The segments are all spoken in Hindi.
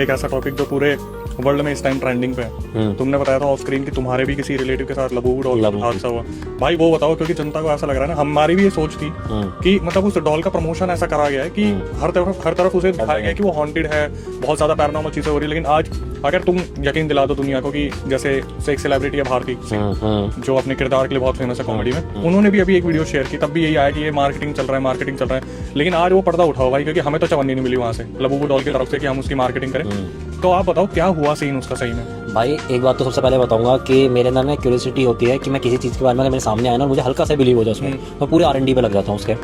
एक ऐसा टॉपिक जो पूरे वर्ल्ड में इस टाइम ट्रेंडिंग पे है। तुमने बताया था ऑफ स्क्रीन कि तुम्हारे भी किसी रिलेटिव के साथ लबूबू डॉल का हादसा हुआ। भाई वो बताओ, क्योंकि जनता को ऐसा लग रहा है ना, हमारी भी ये सोच थी कि मतलब उस डॉल का प्रमोशन ऐसा करा गया है कि हर तरफ उसे दिखाया गया है कि वो हॉन्टेड है, बहुत ज्यादा पैरानॉर्मल चीजें हो रही है। लेकिन आज अगर तुम यकीन दिला दो दुनिया को कि जैसे एक सेलिब्रिटी है भारती जो अपने किरदार के लिए बहुत फेमस है कॉमेडी में, उन्होंने भी अभी एक वीडियो शेयर की, तब भी यही आया कि ये मार्केटिंग चल रहा है। लेकिन आज वो पर्दा उठाओ भाई, क्योंकि हमें तो चवन्नी नहीं मिली वहां से लबूबू डॉल की तरफ से कि हम उसकी मार्केटिंग करें। तो आप बताओ क्या हुआ सीन उसका सही में? भाई एक बात तो सबसे पहले बताऊंगा कि मेरे अंदर में क्यूरियोसिटी होती है कि मैं किसी चीज़ के बारे में अगर मेरे सामने आया ना, मुझे हल्का सा बिलीव हो जाए उसमें, मैं पूरे R&D पे लग जाता हूँ उसके।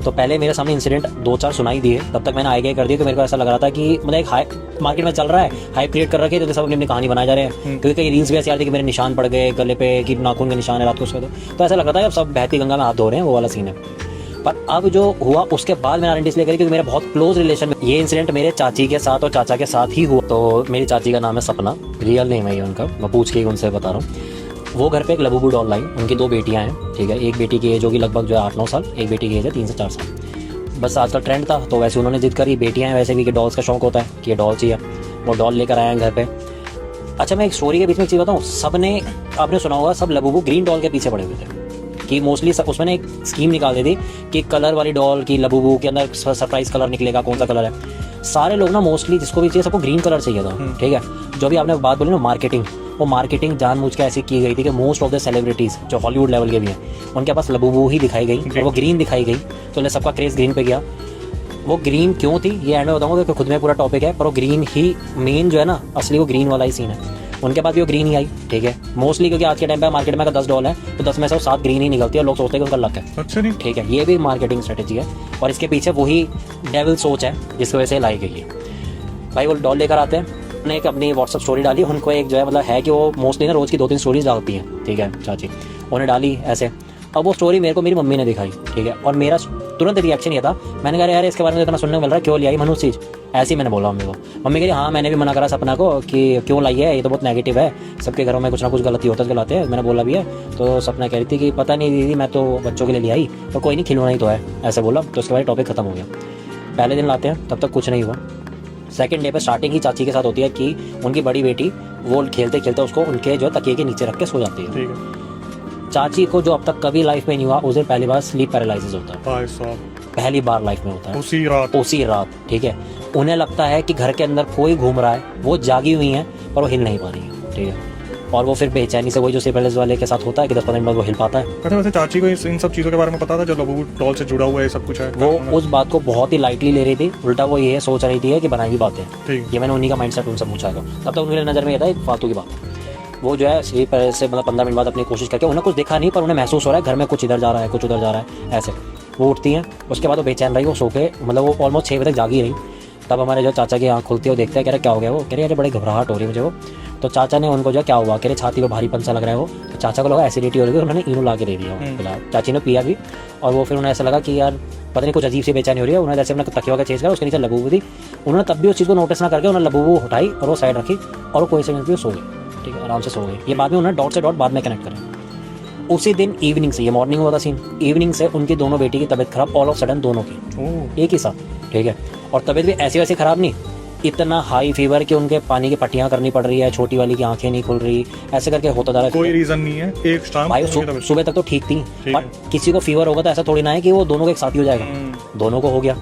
तो पहले मेरे सामने इंसिडेंट 2-4 सुनाई दिए, तब तक मैंने आगे कर दिया कि मेरे को ऐसा लग रहा था कि मतलब एक हाई मार्केट में चल रहा है, हाइप क्रिएट कर रखी है, तो सब अपनी अपनी कहानी बनाए जा रहे हैं। क्योंकि कई रील्स भी ऐसे आ रही थी कि मेरे निशान पड़ गए गले पे, कि नाखून के निशान है रात को उसके, तो ऐसा लग रहा था कि सब बहती गंगा में हाथ धो रहे हैं, वो वाला सीन है। पर अब जो हुआ उसके बाद मैंने R&D इसलिए करी क्योंकि मेरा बहुत क्लोज रिलेशन में ये इंसिडेंट मेरे चाची के साथ और चाचा के साथ ही हुआ। तो मेरी चाची का नाम है सपना, रियल नेम है ये उनका, मैं पूछ के उनसे बता रहा हूँ। वो घर पे एक लबूबू डॉल लाई, उनकी 2 बेटियां हैं, ठीक है। एक बेटी की एज होगी लगभग जो है 8-9 साल, एक बेटी की एज है 3 से 4 साल। बस आज का ट्रेंड था, तो वैसे उन्होंने जिद करी, बेटियां हैं वैसे भी कि डॉल्स का शौक होता है कि ये डॉल चाहिए, वो डॉल लेकर आए हैं घर पे। अच्छा मैं एक स्टोरी के बीच में एक चीज़ बताऊँ, सबने आपने सुना होगा, सब लबूबू ग्रीन डॉल के पीछे पड़े हुए थे कि मोस्टली उसमें एक स्कीम निकाल दी थी कि कलर वाली डॉल की लबूबू के अंदर सरप्राइज कलर निकलेगा, कौन सा कलर है। सारे लोग ना मोस्टली जिसको भी चाहिए सबको ग्रीन कलर चाहिए था, ठीक है। जो भी आपने बात बोली ना मार्केटिंग, वो मार्केटिंग जानबूझ के ऐसी की गई थी कि मोस्ट ऑफ द सेलिब्रिटीज जो हॉलीवुड लेवल के भी हैं उनके पास लबूबू ही दिखाई गई और वो ग्रीन दिखाई गई, तो सबका क्रेज ग्रीन पे गया। वो ग्रीन क्यों थी ये एंड में बताऊंगा क्योंकि खुद में पूरा टॉपिक है, पर वो ग्रीन ही मेन जो है ना, असली वो ग्रीन वाला ही सीन है। उनके बाद भी वो ग्रीन ही आई, ठीक है, मोस्टली क्योंकि आज के टाइम पे मार्केट में अगर 10 डॉल है तो 10 में से 7 ग्रीन ही निकलती है और लोग सोचते हैं कि उनका लक है। अच्छा नहीं, ठीक है, ये भी मार्केटिंग स्ट्रेटेजी है और इसके पीछे वही डेविल सोच है जिसकी वजह से लाई गई है। भाई वो डॉल लेकर आते हैं, उन्होंने एक अपनी व्हाट्सअप स्टोरी डाली, उनको एक जो है मतलब है कि वो मोस्टली ना रोज़ की 2-3 स्टोरीज डालती हैं, ठीक है चाची, उन्हें डाली ऐसे। अब वो स्टोरी मेरे को मेरी मम्मी ने दिखाई, ठीक है, और मेरा तुरंत रिएक्शन ये था, मैंने कहा यार इसके बारे में इतना सुनने को मिल रहा है, क्यों ले आई मनु चीज़, ऐसे ही मैंने बोला मम्मी को। मम्मी कह रही हाँ मैंने भी मना करा सपना को कि क्यों लाई है, ये तो बहुत नेगेटिव है, सबके घरों में कुछ ना कुछ गलती होता है, गलाते हैं, मैंने बोला भी है। तो सपना कह रही थी कि पता नहीं दीदी मैं तो बच्चों के लिए ले आई, तो कोई नहीं खिलौना ही तो है, ऐसे बोला। तो उसके बाद टॉपिक खत्म हो गया। पहले दिन लाते हैं तब तक कुछ नहीं हुआ। सेकंड डे पे स्टार्टिंग ही चाची के साथ होती है कि उनकी बड़ी बेटी वो खेलते खेलते उसको उनके जो तकिए के नीचे रख के सो जाती है। चाची को जो अब तक कभी लाइफ में नहीं हुआ, उस दिन पहली बार स्लीप पैरालिसिस होता है, पहली बार लाइफ में होता है, उसी रात, ठीक है। उन्हें लगता है कि घर के अंदर कोई घूम रहा है, वो जागी हुई हैं पर वो हिल नहीं पा रही है, ठीक है। और वो फिर बेचैनी से वही जो स्लीप पैरालिसिस वाले के साथ होता है कि 10-15 मिनट बाद वो हिल पाता है। अच्छा वैसे चाची को इन सब चीज़ों के बारे में पता था जो लबूबू डॉल से जुड़ा हुआ है, सब कुछ है? वो उस बात को बहुत ही लाइटली ले रही थी, उल्टा वो ये सोच रही थी कि बनाई बातें, ये मैंने उन्हीं का माइंडसेट उनसे पूछा था। तब तक उनकी नज़र में ये था एक फालतू की बात। वो जो है स्लीप पैरालिसिस से मतलब 15 मिनट बाद अपनी कोशिश करके, उन्हें कुछ देखा नहीं पर उन्हें महसूस हो रहा है घर में कुछ इधर जा रहा है, कुछ उधर जा रहा है, ऐसे। वो उठती हैं, उसके बाद वो बेचैन रही, वो सो के मतलब वो ऑलमोस्ट 6 बजे तक जागी रही। तब हमारे जो चाचा की आँख खुलती है, वो देखते हैं, कह रहे क्या हो गया, वो कह रहे अरे बड़ी घबराहट हो रही है मुझे। वो तो चाचा ने उनको जो क्या हुआ, कह रहे छाती में भारीपन सा लग रहा है। वो तो चाचा को लगा एसिडिटी हो रही है, उन्होंने इनो ला के दे दिया फिलहाल। चाची ने पिया भी और वो फिर उन्हें ऐसा लगा कि यार पता नहीं कुछ अजीब सी बेचैनी हो रही है। उन्होंने जैसे अपना तकिया का चेंज करा, उसके नीचे लबूबू थी, उन्होंने तब भी उस चीज़ को नोटिस ना करके उन्होंने लबूबू उठाई और वो साइड रखी और वो कोई सेकंड पे सो गई, ठीक है, आराम से सो गई। ये बाद में उन्होंने डॉट से डॉट बाद में कनेक्ट करें। उसी दिन इवनिंग से, ये मॉर्निंग हुआ था सीन, इवनिंग से उनकी दोनों बेटी की तबीयत खराब, ऑल ऑफ सडन दोनों की एक ही साथ, ठीक है। और तबीयत भी ऐसी वैसी खराब नहीं, इतना हाई फीवर कि उनके पानी की पट्टियां करनी पड़ रही है, छोटी वाली की आंखें नहीं खुल रही, ऐसे करके होता जा रहा है। कोई रीजन नहीं है, एक शाम भाई सुबह तक तो ठीक थी, पर किसी को फीवर होगा तो ऐसा थोड़ी ना है कि वो दोनों को एक साथ ही हो जाएगा। दोनों को हो गया,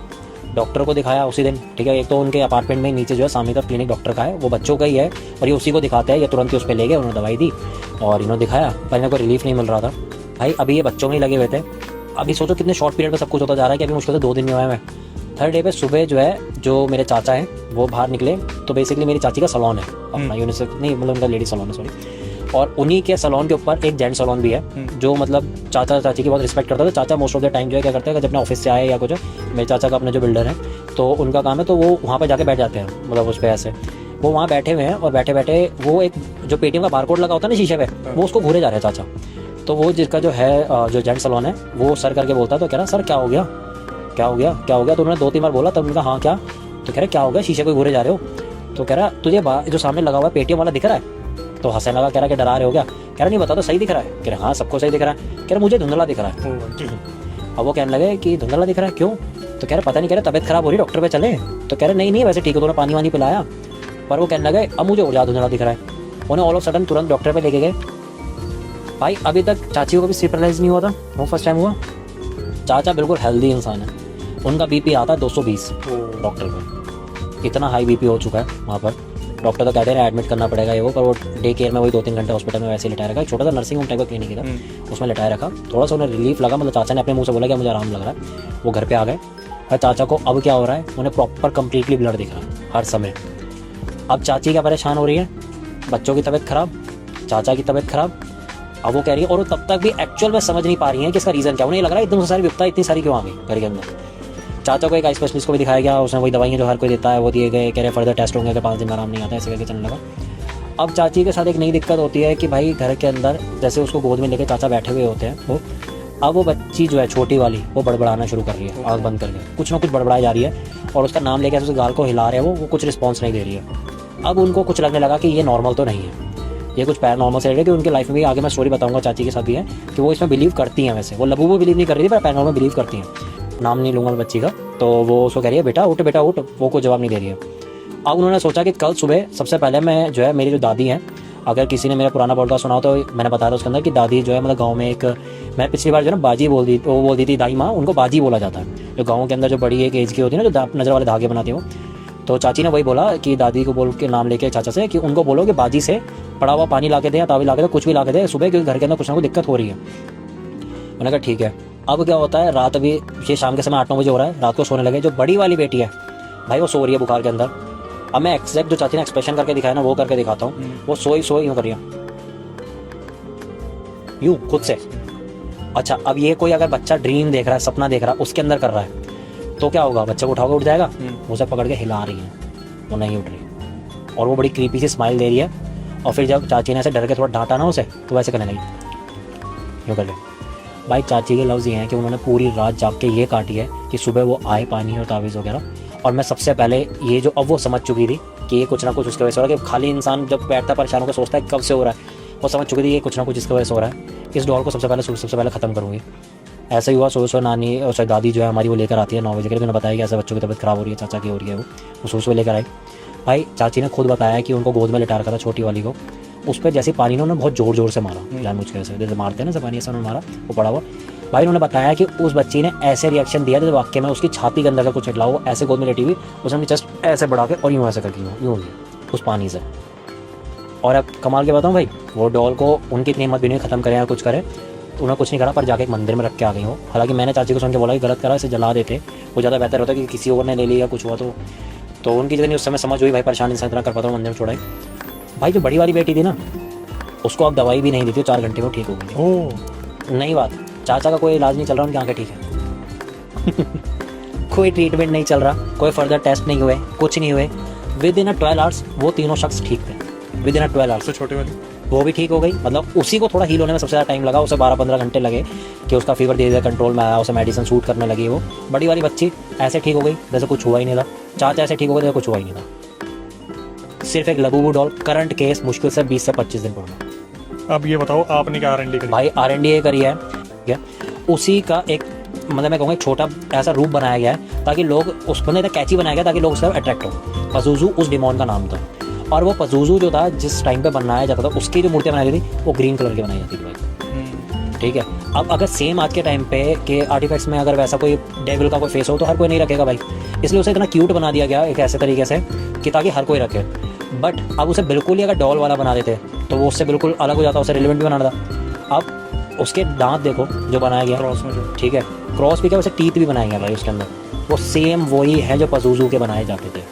डॉक्टर को दिखाया उसी दिन, ठीक है। एक तो उनके अपार्टमेंट में नीचे जो है सामने तरफ क्लिनिक डॉक्टर का है, वो बच्चों का ही है और ये उसी को दिखाते हैं। ये तुरंत ही उस पर ले गए, उन्होंने दवाई दी और इन्होंने दिखाया, पर इन्हें कोई रिलीफ नहीं मिल रहा था। भाई अभी ये बच्चों में ही लगे हुए थे। अभी सोचो कितने शॉर्ट पीरियड में सब कुछ होता जा रहा है कि अभी मुश्किल से 2 दिन में हुआ है। मैं थर्ड डे पे सुबह जो है, जो मेरे चाचा हैं वो बाहर निकले, तो बेसिकली मेरी चाची का सलून है अपना, यूनिसेक्स नहीं मतलब उनका लेडी सलून है, सॉरी। और उन्हीं के सलून के ऊपर एक जेंट सलून भी है, जो मतलब चाचा चाची की बहुत रिस्पेक्ट करता है। तो चाचा मोस्ट ऑफ द टाइम जो है क्या करते हैं, जब अपने ऑफिस से आए या कुछ, मेरे चाचा का अपने जो बिल्डर है तो उनका काम है, तो वो वहाँ पर जाके बैठ जाते हैं, मतलब उस पर ऐसे वो वहाँ बैठे हुए हैं और बैठे बैठे वो एक जो पेटीएम का बारकोड लगा होता है ना शीशे पे, वो उसको घूरे जा रहे हैं चाचा। तो वो जिसका जो है जो जेंट सलून है वो सर करके बोलता है, तो कह रहा सर क्या हो गया, क्या हो गया, क्या हो गया। तो उन्होंने 2-3 बार बोला, तब उनका हाँ क्या, तो कह रहे क्या हो गया, शीशे को घूरे जा रहे हो। तो कह रहा तुझे जो सामने लगा हुआ है पेटीएम वाला दिख रहा है। तो हंसने लगा, कह रहा कि डरा रहे हो क्या, कह रहा नहीं बता तो सही दिख रहा है। कह रहा हाँ सबको सही दिख रहा है। कह रहा मुझे धुंधला दिख रहा है। अब वो कहने लगे कि धुंधला दिख रहा है क्यों, तो कह रहा पता नहीं, कह रहा तबियत खराब हो रही, डॉक्टर पे चले। तो कह रहे नहीं वैसे ठीक है, तूने पानी वानी पिलाया। पर वो कहने लगे अब मुझे और ज़्यादा धुंधला दिख रहा है। उन्हें ऑल ऑफ सडन तुरंत डॉक्टर पे लेके गए। भाई अभी तक चाची को भी स्लीप पैरालिसिस नहीं हुआ था, वो फर्स्ट टाइम हुआ। चाचा बिल्कुल हेल्दी इंसान है, उनका बीपी आता है 220 डॉक्टर को, इतना हाई बीपी हो चुका है वहाँ पर। डॉक्टर तो कहते हैं एडमिट करना पड़ेगा ये वो, पर वो डे केयर में वही 2-3 घंटे हॉस्पिटल में वैसे ही लिटाया रखा। छोटा सा नर्सिंग होम टाइप का क्लिनिक था, उसमें लिटाया रखा। थोड़ा सा उन्हें रिलीफ लगा, मतलब चाचा ने अपने मुंह से बोला कि मुझे आराम लग रहा है। वो घर पे आ गए। और चाचा को अब क्या हो रहा है, उन्हें प्रॉपर कंप्लीटली ब्लड दिख रहा है हर समय। अब चाची क्या परेशान हो रही है, बच्चों की तबीयत खराब, चाचा की तबीयत खराब। अब वो कह रही है, और वो तब तक भी एक्चुअल में समझ नहीं पा रही है कि इसका रीज़न क्या। उन्हें लग रहा है एकदम से सारी विपता इतनी सारी क्यों आ गई घर के अंदर। चाचा को एक आई स्पेशलिस्ट को भी दिखाया गया, उसने वही दवाइयाँ जो हर कोई देता है वो दिए गए, कह रहे फर्दर टेस्ट होंगे अगर 5 दिन में आराम नहीं आता, ऐसे करके चलने लगा। अब चाची के साथ एक नई दिक्कत होती है कि भाई घर के अंदर जैसे उसको गोद में लेके चाचा बैठे हुए होते हैं वो, अब वो बच्ची जो है छोटी वाली वो बड़बड़ाना शुरू कर रही है, आँख बंद करके कुछ ना कुछ बड़बड़ाई जा रही है, और उसका नाम लेके उसके गाल को हिला रहे हैं वो कुछ रिस्पॉन्स नहीं दे रही है। अब उनको कुछ लगने लगा कि ये नॉर्मल तो नहीं है, ये कुछ पैरानॉर्मल से रिलेटेड। कि उनकी लाइफ में भी आगे मैं स्टोरी बताऊंगा चाची के साथ भी है कि वो इसमें बिलीव करती हैं। वैसे वो लबू वो बिलीव नहीं कर रही थी, पर पैरानॉर्मल बिलीव करती हैं। नाम नहीं लूंगा मैं बच्ची का। तो वो उसको कह रही है बेटा उठ, वो कोई जवाब नहीं दे रही है। अब उन्होंने सोचा कि कल सुबह सबसे पहले मैं जो है, मेरी जो दादी हैं, अगर किसी ने मेरा पुराना पॉडकास्ट सुना हो तो मैंने बताया था उसके अंदर कि दादी जो है मतलब गाँव में एक, मैं पिछली बार जो है ना बाजी बोलती थी दाई माँ, उनको बाजी बोला जाता है। जो गाँव के अंदर जो बड़ी एक एज की होती है ना, जो नज़र वाले धागे बनाती है वो। तो चाची ने वही बोला कि दादी को बोल के नाम लेके चाचा से कि उनको बोलो कि बाजी से पड़ा हुआ पानी ला के दे या तावी ला के दे, कुछ भी ला के दे सुबह, क्योंकि घर के अंदर कुछ ना कुछ दिक्कत हो रही है। मैंने कहा ठीक है। अब क्या होता है, रात अभी ये शाम के समय 8-9 बजे हो रहा है, रात को सोने लगे। जो बड़ी वाली बेटी है भाई वो सो रही है बुखार के अंदर। अब मैं एक्जैक्ट जो चाची ने एक्सप्रेशन करके दिखाया ना वो करके दिखाता हूँ। वो सोई यूँ कर रही है, यूँ खुद से। अच्छा अब ये कोई अगर बच्चा ड्रीम देख रहा है, सपना देख रहा है, उसके अंदर कर रहा है तो क्या होगा, बच्चे को उठाओगे उठ जाएगा। उसे पकड़ के हिला रही है, वो नहीं उठ रही, और वो बड़ी क्रीपी सी स्माइल दे रही है। और फिर जब चाची ने ऐसे डर के थोड़ा डांटा ना उसे, तो वैसे करने लगी, यूँ कर ले। भाई चाची के लफ्ज़ ये हैं कि उन्होंने पूरी रात जाग के ये काटी है कि सुबह वो आए पानी और तावीज़ वगैरह। और मैं सबसे पहले ये जो अब वो समझ चुकी थी कि ये कुछ ना कुछ उसकी वजह से हो रहा है, कि खाली इंसान जब बैठता परेशान होकर सोचता है कब से हो रहा है, वो समझ चुकी थी ये कुछ ना कुछ इसकी वजह से हो रहा है। इस डॉल को सबसे पहले ख़त्म करूँगी। ऐसा ही हुआ। सुबह नानी और दादी जो है हमारी वो लेकर आती है 9 बजे के लिए। मैंने बताया कि ऐसे बच्चों की तबीयत ख़राब हो रही है, चाचा की हो रही है, वो सुबह लेकर आई। भाई चाची ने खुद बताया कि उनको गोद में लिटा रखा था छोटी वाली को, उस पर जैसे पानी ने उन्होंने बहुत ज़ोर से मारा, जानबूझ के जैसे मारते हैं ना, पानी ऐसा उन्होंने मारा, वो पड़ा हुआ। भाई उन्होंने बताया कि उस बच्ची ने ऐसे रिएक्शन दिया जैसे वाक्य में उसकी छाती के अंदर का कुछ निकला हो, ऐसे गोद में लेटी हुई, उसने जस्ट ऐसे बढ़ा के और यूँ ऐसे करके यूँ उस पानी से। और अब कमाल के बताऊँ भाई, वो डॉल को उनकी इतनी हिम्मत भी नहीं ख़त्म करें या कुछ करें, तो उन्होंने कुछ नहीं करा, पर जाके एक मंदिर में रख के आ गई हो। हालांकि मैंने चाची को सुन के बोला कि गलत करा, इसे जला देते, वो ज़्यादा बेहतर होता कि किसी और ने ले लिया कुछ हुआ तो उनकी जितनी उस समय समझ हुई भाई, परेशान इंसान इतना कर पाता हूँ, मंदिर में छोड़ाई। भाई जो बड़ी वाली बेटी थी ना, उसको अब दवाई भी नहीं दी थी, 4 घंटे में ठीक हो गई। ओह नई बात, चाचा का कोई इलाज नहीं चल रहा, उनकी आंखें ठीक है। कोई ट्रीटमेंट नहीं चल रहा, कोई फर्दर टेस्ट नहीं हुए, कुछ नहीं हुए। विद इन 12 आवर्स वो तीनों शख्स ठीक थे, विद इन 12 आवर्स। छोटे वाली वो भी ठीक हो गई, मतलब उसी को थोड़ा हील होने में सबसे ज़्यादा टाइम लगा, उसे 12-15 घंटे लगे कि उसका फीवर धीरे धीरे कंट्रोल में आया, उसे मेडिसिन सूट करने लगी। वो बड़ी वाली बच्ची ऐसे ठीक हो गई जैसे कुछ हुआ ही नहीं था, चाचा ऐसे ठीक हो गए जैसे कुछ हुआ ही नहीं था। सिर्फ एक लबूबू डॉल, करंट केस, मुश्किल से 20 से 25 दिन पड़ना। अब ये बताओ आपने क्या R&D करी? भाई R&D करी है, ठीक है, उसी का एक मतलब मैं कहूँगा छोटा ऐसा रूप बनाया गया है ताकि लोग उसको नहीं कैची बनाया गया ताकि लोग उससे अट्रैक्ट हो। पजूजू उस डिमोन का नाम था, और वो पजूजू जो था जिस टाइम पे बनाया जाता था, उसकी जो मूर्तियाँ बनाई जाती थी वो ग्रीन कलर की बनाई जाती थी भाई, ठीक है। अब अगर सेम आज के टाइम पे के आर्टिफैक्ट्स में अगर वैसा कोई डेविल का कोई फेस हो तो हर कोई नहीं रखेगा भाई, इसलिए उसे इतना क्यूट बना दिया गया एक ऐसे तरीके से कि ताकि हर कोई रखे। बट अब उसे बिल्कुल ही अगर डॉल वाला बना देते तो वो उससे बिल्कुल अलग हो जाता, उसे रिलेवेंट भी बनाना था। अब उसके दांत देखो जो बनाया गया क्रॉस में जो, ठीक है, क्रॉस भी क्या, वैसे टीथ भी बनाए गए भाई उसके अंदर, वो सेम वही है जो पजूजू के बनाए जाते थे।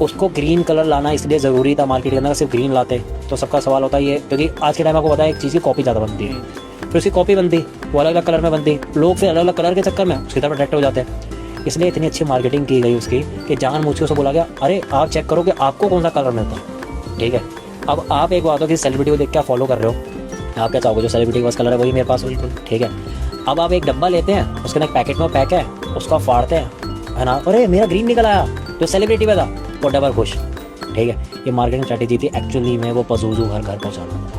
उसको ग्रीन कलर लाना इसलिए ज़रूरी था मार्केट के अंदर, सिर्फ ग्रीन लाते तो सबका सवाल होता है ये, क्योंकि आज के टाइम आपको पता है एक चीज़ की कॉपी ज़्यादा बनती है, फिर उसकी कॉपी बनती वो अलग अलग कलर में बनती, लोग फिर अलग अलग कलर के चक्कर में उसकी तरफ अट्रैक्ट हो जाते हैं। इसलिए इतनी अच्छी मार्केटिंग की गई उसकी कि जानबूझ के उसे बोला गया अरे आप चेक करो कि आपको कौन सा कलर मिलता है, ठीक है। अब आप एक बात हो कि सेलिब्रिटी को देख के आप फॉलो कर रहे हो, आप क्या चाहोगे जो सेलिब्रिटी के पास कलर है वही मेरे पास, बिल्कुल ठीक है। अब आप एक डब्बा लेते हैं, उसके अंदर एक पैकेट में पैक है, उसका फाड़ते हैं, है ना, अरे मेरा ग्रीन निकल आया, जो सेलिब्रिटी में था वो डबल खुश, ठीक है। ये मार्केटिंग स्ट्रेटेजी थी, एक्चुअली में वो पजूजू घर घर पहुँचाना।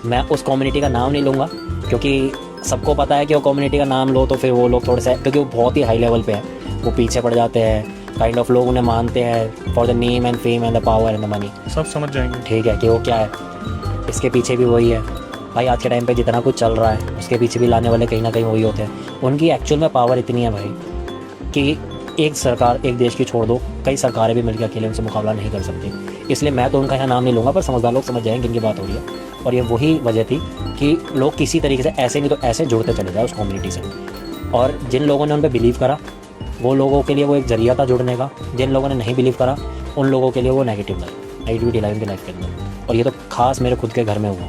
मैं उस कम्युनिटी का नाम नहीं लूँगा क्योंकि सबको पता है कि वो कम्युनिटी का नाम लो तो फिर वो लोग थोड़े से, क्योंकि वो बहुत ही हाई लेवल पे है, वो पीछे पड़ जाते हैं, काइंड ऑफ लोग उन्हें मानते हैं for the name and fame and the power and the money. सब समझ जाएंगे। ठीक है कि वो क्या है, इसके पीछे भी वही है भाई। आज के टाइम पे जितना कुछ चल रहा है उसके पीछे भी लाने वाले कहीं ना कहीं वही होते हैं। उनकी एक्चुअल में पावर इतनी है भाई कि एक सरकार, एक देश की छोड़ दो, कई सरकारें भी मिलकर अकेले उनसे मुकाबला नहीं कर सकती। इसलिए मैं तो उनका यहाँ नाम नहीं लूँगा, पर समझदार लोग समझ जाएंगे इनकी बात हो रही है। और ये वही वजह थी कि लोग किसी तरीके से ऐसे नहीं तो ऐसे जुड़ते चले जाए उस कम्युनिटी से। और जिन लोगों ने उन पर बिलीव करा वो लोगों के लिए वो एक जरिया था जुड़ने का। जिन लोगों ने नहीं बिलीव करा उन लोगों के लिए वो नेगेटिविटी लाई उनकी लाइफ के अंदर। और ये तो खास मेरे खुद के घर में हुआ।